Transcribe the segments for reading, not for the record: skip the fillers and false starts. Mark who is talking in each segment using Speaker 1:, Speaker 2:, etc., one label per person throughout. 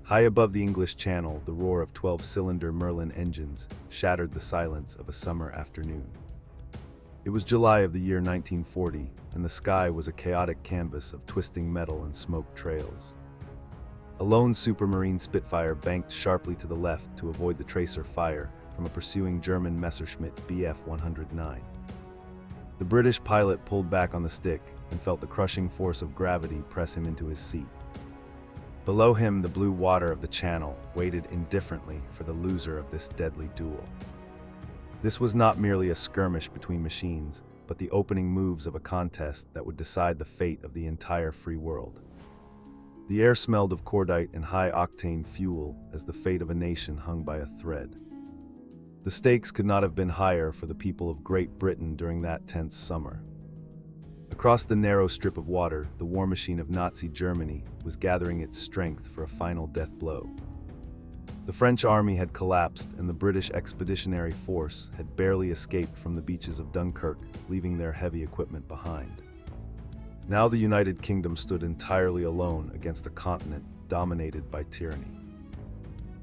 Speaker 1: High above the English Channel, the roar of 12-cylinder Merlin engines shattered the silence of a summer afternoon. It was July of the year 1940, and the sky was a chaotic canvas of twisting metal and smoke trails. A lone Supermarine Spitfire banked sharply to the left to avoid the tracer fire from a pursuing German Messerschmitt Bf-109. The British pilot pulled back on the stick and felt the crushing force of gravity press him into his seat. Below him, the blue water of the Channel waited indifferently for the loser of this deadly duel. This was not merely a skirmish between machines, but the opening moves of a contest that would decide the fate of the entire free world. The air smelled of cordite and high-octane fuel as the fate of a nation hung by a thread. The stakes could not have been higher for the people of Great Britain during that tense summer. Across the narrow strip of water, the war machine of Nazi Germany was gathering its strength for a final death blow. The French army had collapsed, and the British Expeditionary Force had barely escaped from the beaches of Dunkirk, leaving their heavy equipment behind. Now the United Kingdom stood entirely alone against a continent dominated by tyranny.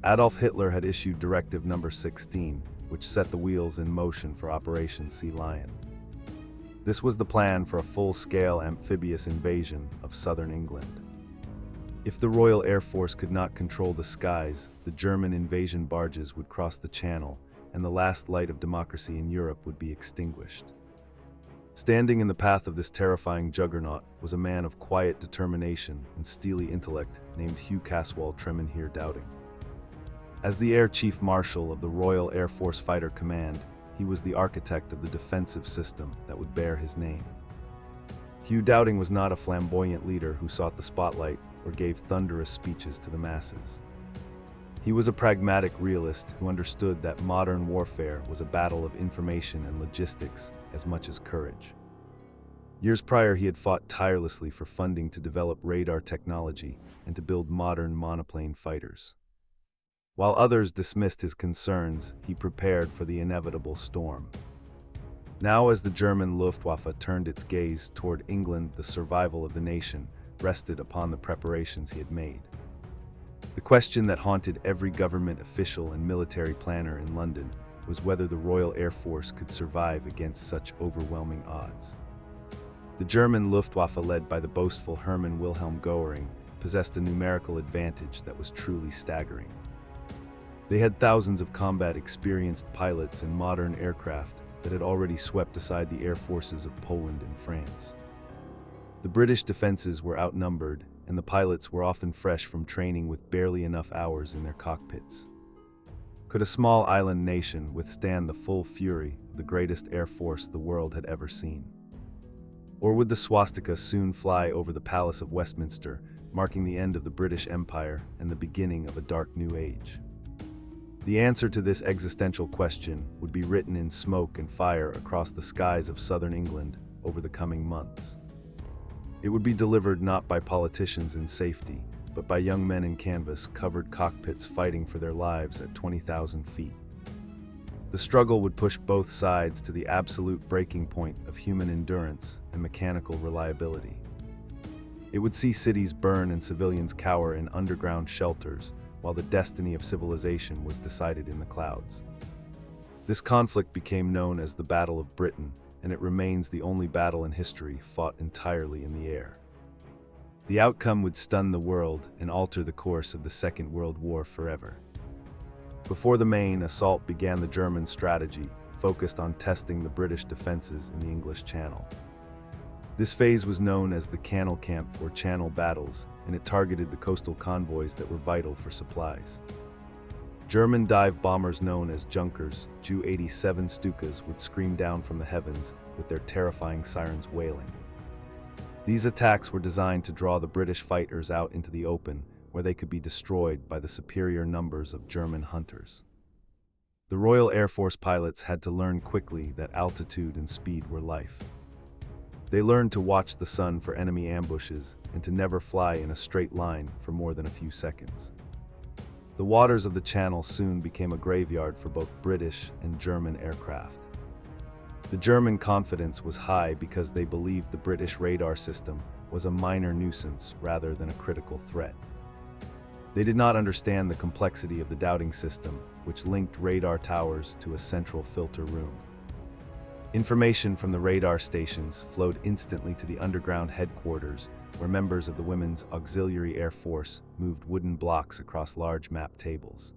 Speaker 1: Adolf Hitler had issued Directive No. 16, which set the wheels in motion for Operation Sea Lion. This was the plan for a full-scale amphibious invasion of southern England. If the Royal Air Force could not control the skies, the German invasion barges would cross the Channel, and the last light of democracy in Europe would be extinguished. Standing in the path of this terrifying juggernaut was a man of quiet determination and steely intellect named Hugh Dowding. As the Air Chief Marshal of the Royal Air Force Fighter Command, he was the architect of the defensive system that would bear his name. Hugh Dowding was not a flamboyant leader who sought the spotlight or gave thunderous speeches to the masses. He was a pragmatic realist who understood that modern warfare was a battle of information and logistics as much as courage. Years prior, he had fought tirelessly for funding to develop radar technology and to build modern monoplane fighters. While others dismissed his concerns, he prepared for the inevitable storm. Now, as the German Luftwaffe turned its gaze toward England, the survival of the nation rested upon the preparations he had made. The question that haunted every government official and military planner in London was whether the Royal Air Force could survive against such overwhelming odds. The German Luftwaffe, led by the boastful Hermann Wilhelm Göring, possessed a numerical advantage that was truly staggering. They had thousands of combat-experienced pilots and modern aircraft that had already swept aside the air forces of Poland and France. The British defenses were outnumbered, and the pilots were often fresh from training with barely enough hours in their cockpits. Could a small island nation withstand the full fury of the greatest air force the world had ever seen? Or would the swastika soon fly over the Palace of Westminster, marking the end of the British Empire and the beginning of a dark new age? The answer to this existential question would be written in smoke and fire across the skies of southern England over the coming months. It would be delivered not by politicians in safety, but by young men in canvas-covered cockpits fighting for their lives at 20,000 feet. The struggle would push both sides to the absolute breaking point of human endurance and mechanical reliability. It would see cities burn and civilians cower in underground shelters, while the destiny of civilization was decided in the clouds. This conflict became known as the Battle of Britain, and it remains the only battle in history fought entirely in the air. The outcome would stun the world and alter the course of the Second World War forever. Before the main assault began, the German strategy focused on testing the British defenses in the English Channel. This phase was known as the Canal Camp or Channel Battles, and it targeted the coastal convoys that were vital for supplies. German dive bombers known as Junkers, Ju-87 Stukas, would scream down from the heavens with their terrifying sirens wailing. These attacks were designed to draw the British fighters out into the open, where they could be destroyed by the superior numbers of German hunters. The Royal Air Force pilots had to learn quickly that altitude and speed were life. They learned to watch the sun for enemy ambushes and to never fly in a straight line for more than a few seconds. The waters of the Channel soon became a graveyard for both British and German aircraft. The German confidence was high because they believed the British radar system was a minor nuisance rather than a critical threat. They did not understand the complexity of the Dowding system, which linked radar towers to a central filter room. Information from the radar stations flowed instantly to the underground headquarters, where members of the Women's Auxiliary Air Force moved wooden blocks across large map tables.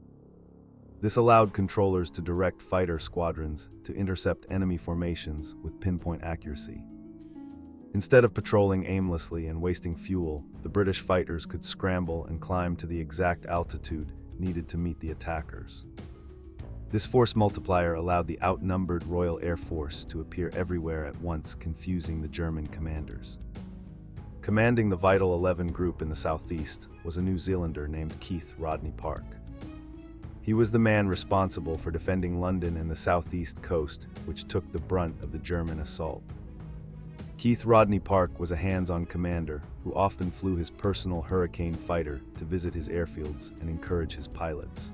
Speaker 1: This allowed controllers to direct fighter squadrons to intercept enemy formations with pinpoint accuracy. Instead of patrolling aimlessly and wasting fuel, the British fighters could scramble and climb to the exact altitude needed to meet the attackers. This force multiplier allowed the outnumbered Royal Air Force to appear everywhere at once, confusing the German commanders. Commanding the Vital 11 group in the southeast was a New Zealander named Keith Rodney Park. He was the man responsible for defending London and the southeast coast, which took the brunt of the German assault. Keith Rodney Park was a hands-on commander who often flew his personal Hurricane fighter to visit his airfields and encourage his pilots.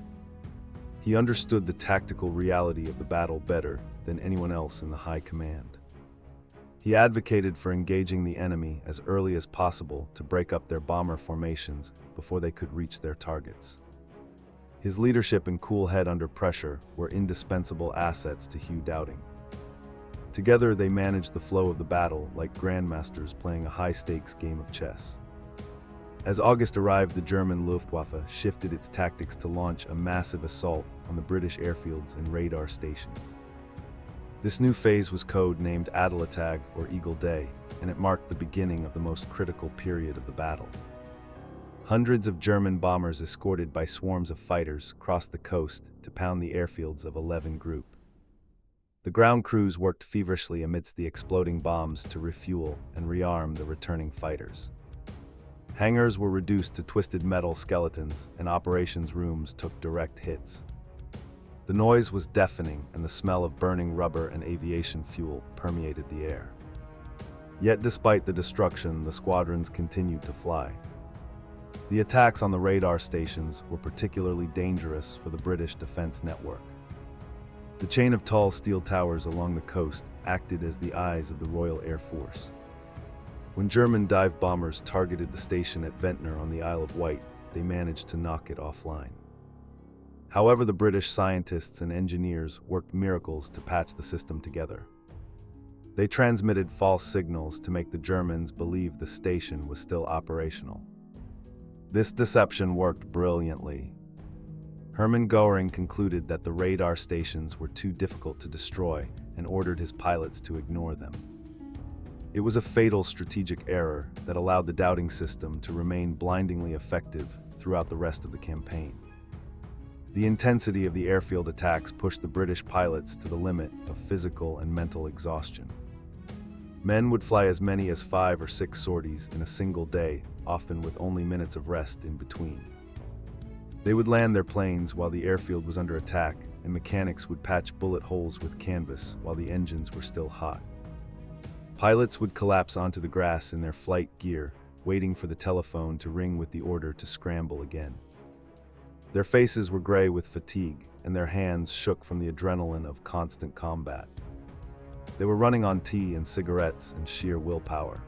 Speaker 1: He understood the tactical reality of the battle better than anyone else in the high command. He advocated for engaging the enemy as early as possible to break up their bomber formations before they could reach their targets. His leadership and cool head under pressure were indispensable assets to Hugh Dowding. Together they managed the flow of the battle like grandmasters playing a high-stakes game of chess. As August arrived, the German Luftwaffe shifted its tactics to launch a massive assault on the British airfields and radar stations. This new phase was code-named Adlertag or Eagle Day, and it marked the beginning of the most critical period of the battle. Hundreds of German bombers escorted by swarms of fighters crossed the coast to pound the airfields of 11 Group. The ground crews worked feverishly amidst the exploding bombs to refuel and rearm the returning fighters. Hangars were reduced to twisted metal skeletons, and operations rooms took direct hits. The noise was deafening, and the smell of burning rubber and aviation fuel permeated the air. Yet despite the destruction, the squadrons continued to fly. The attacks on the radar stations were particularly dangerous for the British defense network. The chain of tall steel towers along the coast acted as the eyes of the Royal Air Force. When German dive bombers targeted the station at Ventnor on the Isle of Wight, they managed to knock it offline. However, the British scientists and engineers worked miracles to patch the system together. They transmitted false signals to make the Germans believe the station was still operational. This deception worked brilliantly. Hermann Göring concluded that the radar stations were too difficult to destroy and ordered his pilots to ignore them. It was a fatal strategic error that allowed the Dowding system to remain blindingly effective throughout the rest of the campaign. The intensity of the airfield attacks pushed the British pilots to the limit of physical and mental exhaustion. Men would fly as many as 5 or 6 sorties in a single day, often with only minutes of rest in between. They would land their planes while the airfield was under attack, and mechanics would patch bullet holes with canvas while the engines were still hot. Pilots would collapse onto the grass in their flight gear, waiting for the telephone to ring with the order to scramble again. Their faces were gray with fatigue, and their hands shook from the adrenaline of constant combat. They were running on tea and cigarettes and sheer willpower.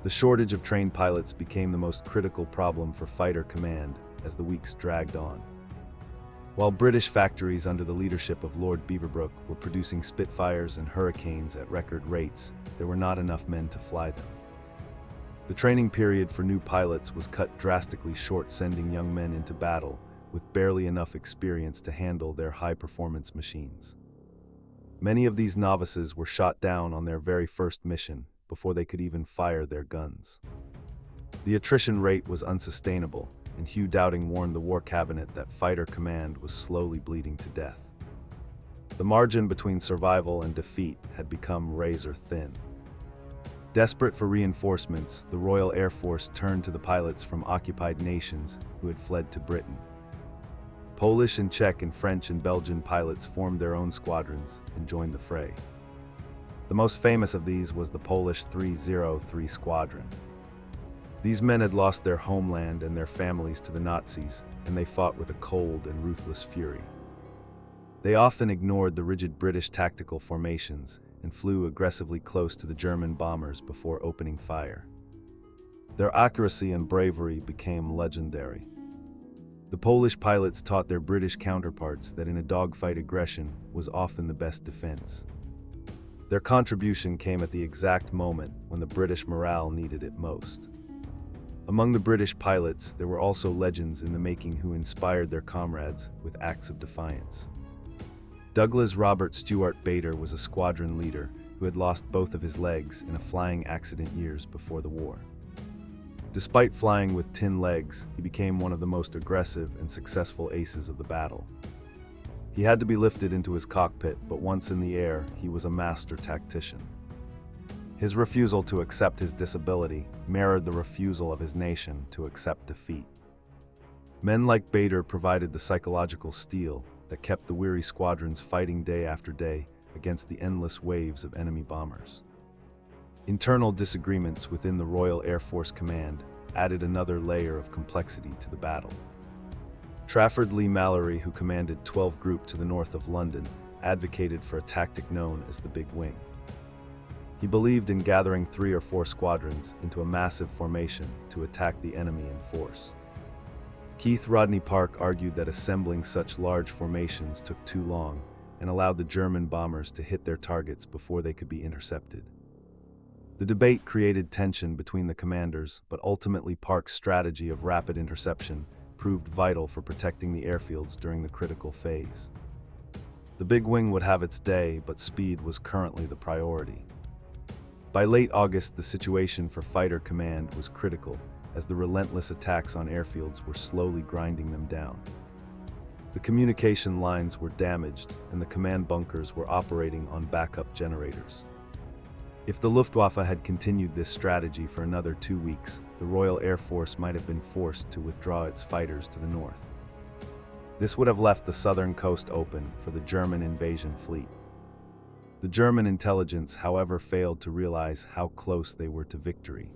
Speaker 1: The shortage of trained pilots became the most critical problem for fighter command as the weeks dragged on. While British factories under the leadership of Lord Beaverbrook were producing Spitfires and Hurricanes at record rates, there were not enough men to fly them. The training period for new pilots was cut drastically short, sending young men into battle with barely enough experience to handle their high-performance machines. Many of these novices were shot down on their very first mission before they could even fire their guns. The attrition rate was unsustainable, and Hugh Dowding warned the War Cabinet that fighter command was slowly bleeding to death. The margin between survival and defeat had become razor thin. Desperate for reinforcements, the Royal Air Force turned to the pilots from occupied nations who had fled to Britain. Polish and Czech and French and Belgian pilots formed their own squadrons and joined the fray. The most famous of these was the Polish 303 Squadron. These men had lost their homeland and their families to the Nazis, and they fought with a cold and ruthless fury. They often ignored the rigid British tactical formations and flew aggressively close to the German bombers before opening fire. Their accuracy and bravery became legendary. The Polish pilots taught their British counterparts that in a dogfight aggression was often the best defense. Their contribution came at the exact moment when the British morale needed it most. Among the British pilots, there were also legends in the making who inspired their comrades with acts of defiance. Douglas Robert Stuart Bader was a squadron leader who had lost both of his legs in a flying accident years before the war. Despite flying with tin legs, he became one of the most aggressive and successful aces of the battle. He had to be lifted into his cockpit, but once in the air, he was a master tactician. His refusal to accept his disability mirrored the refusal of his nation to accept defeat. Men like Bader provided the psychological steel that kept the weary squadrons fighting day after day against the endless waves of enemy bombers. Internal disagreements within the Royal Air Force Command added another layer of complexity to the battle. Trafford Leigh-Mallory, who commanded 12 Group to the north of London, advocated for a tactic known as the Big Wing. He believed in gathering 3 or 4 squadrons into a massive formation to attack the enemy in force. Keith Rodney Park argued that assembling such large formations took too long and allowed the German bombers to hit their targets before they could be intercepted. The debate created tension between the commanders, but ultimately Park's strategy of rapid interception proved vital for protecting the airfields during the critical phase. The Big Wing would have its day, but speed was currently the priority. By late August, the situation for Fighter Command was critical, as the relentless attacks on airfields were slowly grinding them down. The communication lines were damaged, and the command bunkers were operating on backup generators. If the Luftwaffe had continued this strategy for another 2 weeks, the Royal Air Force might have been forced to withdraw its fighters to the north. This would have left the southern coast open for the German invasion fleet. The German intelligence, however, failed to realize how close they were to victory.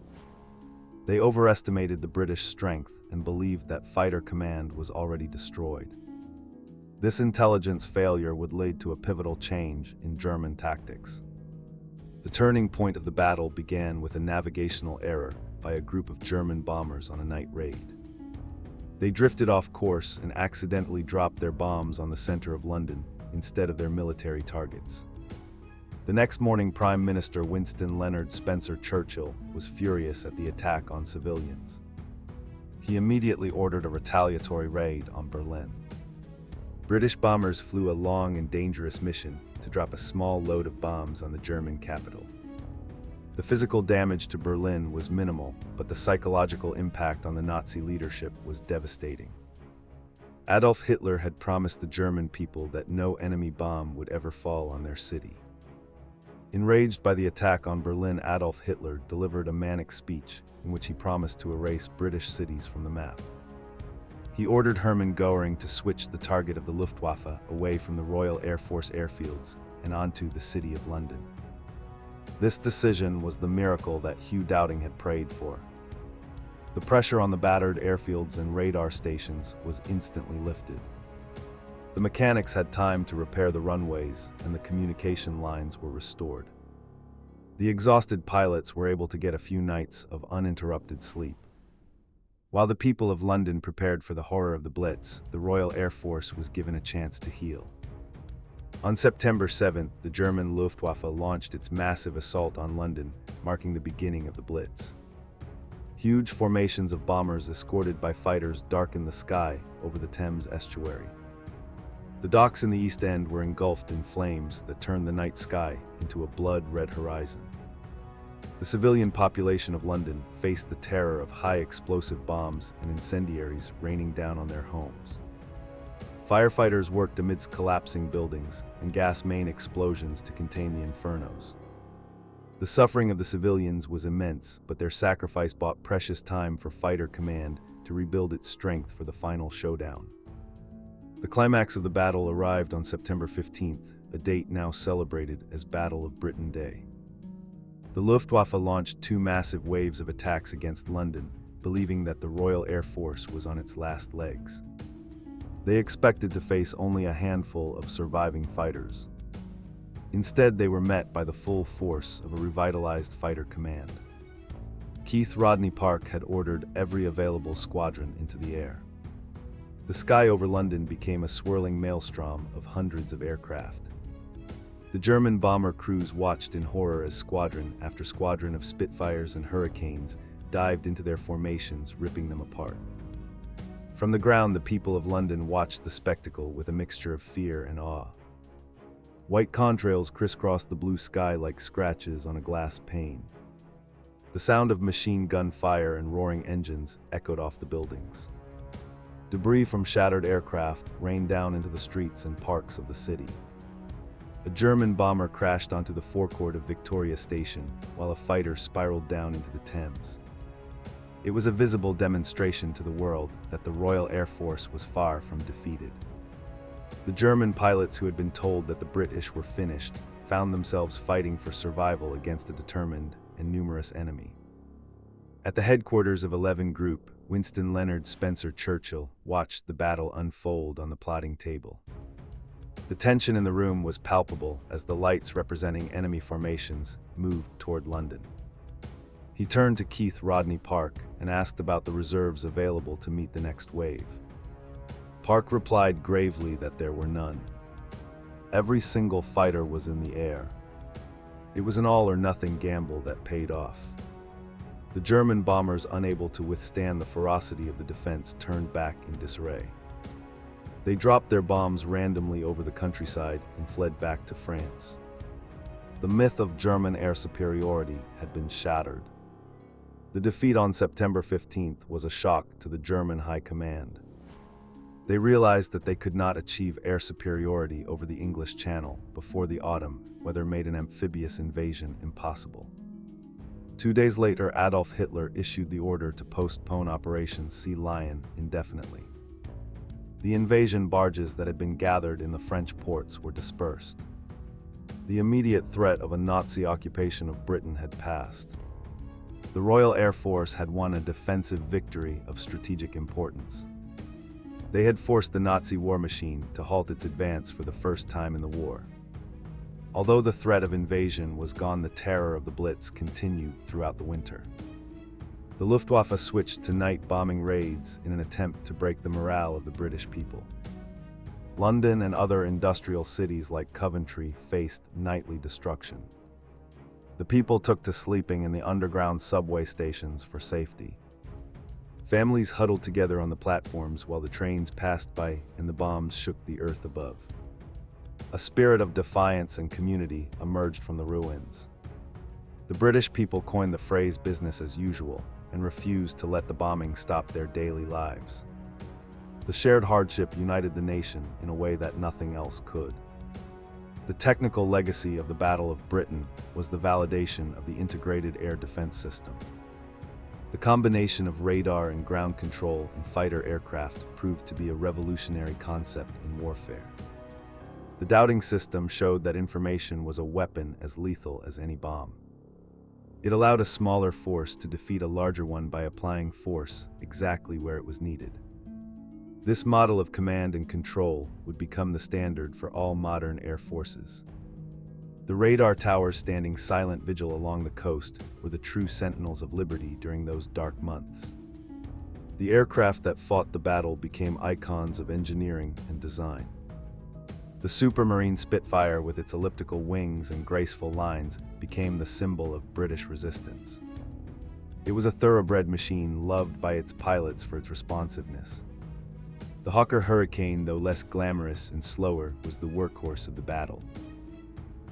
Speaker 1: They overestimated the British strength and believed that Fighter Command was already destroyed. This intelligence failure would lead to a pivotal change in German tactics. The turning point of the battle began with a navigational error by a group of German bombers on a night raid. They drifted off course and accidentally dropped their bombs on the center of London instead of their military targets. The next morning, Prime Minister Winston Leonard Spencer Churchill was furious at the attack on civilians. He immediately ordered a retaliatory raid on Berlin. British bombers flew a long and dangerous mission to drop a small load of bombs on the German capital. The physical damage to Berlin was minimal, but the psychological impact on the Nazi leadership was devastating. Adolf Hitler had promised the German people that no enemy bomb would ever fall on their city. Enraged by the attack on Berlin, Adolf Hitler delivered a manic speech in which he promised to erase British cities from the map. He ordered Hermann Göring to switch the target of the Luftwaffe away from the Royal Air Force airfields and onto the city of London. This decision was the miracle that Hugh Dowding had prayed for. The pressure on the battered airfields and radar stations was instantly lifted. The mechanics had time to repair the runways, and the communication lines were restored. The exhausted pilots were able to get a few nights of uninterrupted sleep. While the people of London prepared for the horror of the Blitz, the Royal Air Force was given a chance to heal. On September 7th, the German Luftwaffe launched its massive assault on London, marking the beginning of the Blitz. Huge formations of bombers escorted by fighters darkened the sky over the Thames estuary. The docks in the East End were engulfed in flames that turned the night sky into a blood-red horizon. The civilian population of London faced the terror of high explosive bombs and incendiaries raining down on their homes. Firefighters worked amidst collapsing buildings and gas main explosions to contain the infernos. The suffering of the civilians was immense, but their sacrifice bought precious time for Fighter Command to rebuild its strength for the final showdown. The climax of the battle arrived on September 15th, a date now celebrated as Battle of Britain Day. The Luftwaffe launched 2 massive waves of attacks against London, believing that the Royal Air Force was on its last legs. They expected to face only a handful of surviving fighters. Instead, they were met by the full force of a revitalized Fighter Command. Keith Rodney Park had ordered every available squadron into the air. The sky over London became a swirling maelstrom of hundreds of aircraft. The German bomber crews watched in horror as squadron after squadron of Spitfires and Hurricanes dived into their formations, ripping them apart. From the ground, the people of London watched the spectacle with a mixture of fear and awe. White contrails crisscrossed the blue sky like scratches on a glass pane. The sound of machine gun fire and roaring engines echoed off the buildings. Debris from shattered aircraft rained down into the streets and parks of the city. A German bomber crashed onto the forecourt of Victoria Station, while a fighter spiraled down into the Thames. It was a visible demonstration to the world that the Royal Air Force was far from defeated. The German pilots who had been told that the British were finished found themselves fighting for survival against a determined and numerous enemy. At the headquarters of 11 Group, Winston Leonard Spencer Churchill watched the battle unfold on the plotting table. The tension in the room was palpable as the lights representing enemy formations moved toward London. He turned to Keith Rodney Park and asked about the reserves available to meet the next wave. Park replied gravely that there were none. Every single fighter was in the air. It was an all-or-nothing gamble that paid off. The German bombers, unable to withstand the ferocity of the defense, turned back in disarray. They dropped their bombs randomly over the countryside and fled back to France. The myth of German air superiority had been shattered. The defeat on September 15th was a shock to the German High Command. They realized that they could not achieve air superiority over the English Channel before the autumn weather made an amphibious invasion impossible. 2 days later, Adolf Hitler issued the order to postpone Operation Sea Lion indefinitely. The invasion barges that had been gathered in the French ports were dispersed. The immediate threat of a Nazi occupation of Britain had passed. The Royal Air Force had won a defensive victory of strategic importance. They had forced the Nazi war machine to halt its advance for the first time in the war. Although the threat of invasion was gone, the terror of the Blitz continued throughout the winter. The Luftwaffe switched to night bombing raids in an attempt to break the morale of the British people. London and other industrial cities like Coventry faced nightly destruction. The people took to sleeping in the underground subway stations for safety. Families huddled together on the platforms while the trains passed by and the bombs shook the earth above. A spirit of defiance and community emerged from the ruins. The British people coined the phrase business as usual and refused to let the bombing stop their daily lives. The shared hardship united the nation in a way that nothing else could. The technical legacy of the Battle of Britain was the validation of the integrated air defense system. The combination of radar and ground control in fighter aircraft proved to be a revolutionary concept in warfare. The Dowding system showed that information was a weapon as lethal as any bomb. It allowed a smaller force to defeat a larger one by applying force exactly where it was needed. This model of command and control would become the standard for all modern air forces. The radar towers standing silent vigil along the coast were the true sentinels of liberty during those dark months. The aircraft that fought the battle became icons of engineering and design. The Supermarine Spitfire, with its elliptical wings and graceful lines, became the symbol of British resistance. It was a thoroughbred machine loved by its pilots for its responsiveness. The Hawker Hurricane, though less glamorous and slower, was the workhorse of the battle.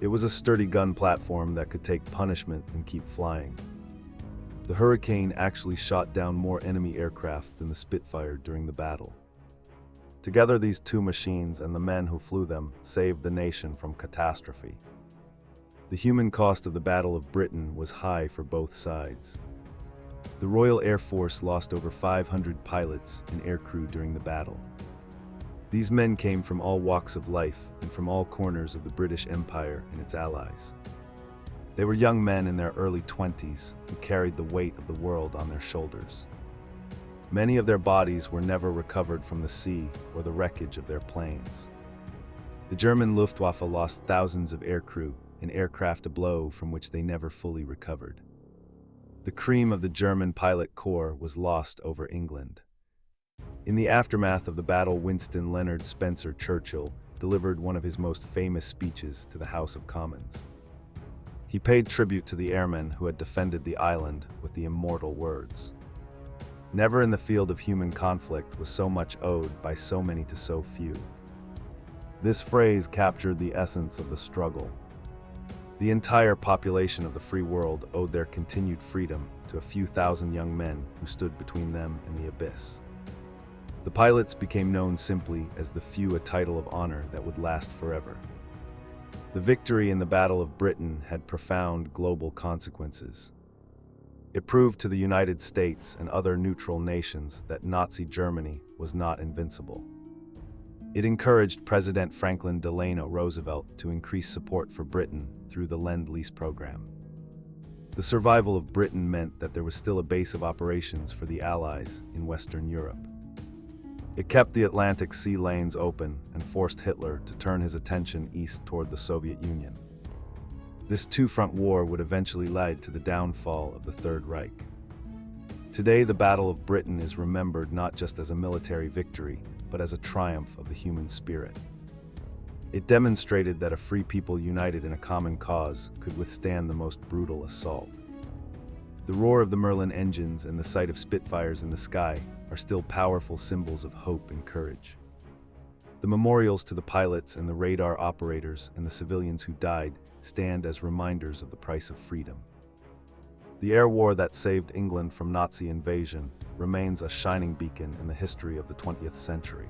Speaker 1: It was a sturdy gun platform that could take punishment and keep flying. The Hurricane actually shot down more enemy aircraft than the Spitfire during the battle. Together, these two machines and the men who flew them saved the nation from catastrophe. The human cost of the Battle of Britain was high for both sides. The Royal Air Force lost over 500 pilots and aircrew during the battle. These men came from all walks of life and from all corners of the British Empire and its allies. They were young men in their early 20s who carried the weight of the world on their shoulders. Many of their bodies were never recovered from the sea or the wreckage of their planes. The German Luftwaffe lost thousands of aircrew and aircraft a blow from which they never fully recovered. The cream of the German pilot corps was lost over England. In the aftermath of the battle, Winston Leonard Spencer Churchill delivered one of his most famous speeches to the House of Commons. He paid tribute to the airmen who had defended the island with the immortal words, "Never in the field of human conflict was so much owed by so many to so few." This phrase captured the essence of the struggle. The entire population of the free world owed their continued freedom to a few thousand young men who stood between them and the abyss. The pilots became known simply as the few, a title of honor that would last forever. The victory in the Battle of Britain had profound global consequences. It proved to the United States and other neutral nations that Nazi Germany was not invincible. It encouraged President Franklin Delano Roosevelt to increase support for Britain through the Lend-Lease program. The survival of Britain meant that there was still a base of operations for the Allies in Western Europe. It kept the Atlantic sea lanes open and forced Hitler to turn his attention east toward the Soviet Union. This two-front war would eventually lead to the downfall of the Third Reich. Today, the Battle of Britain is remembered not just as a military victory, but as a triumph of the human spirit. It demonstrated that a free people united in a common cause could withstand the most brutal assault. The roar of the Merlin engines and the sight of Spitfires in the sky are still powerful symbols of hope and courage. The memorials to the pilots and the radar operators and the civilians who died stand as reminders of the price of freedom. The air war that saved England from Nazi invasion remains a shining beacon in the history of the 20th century.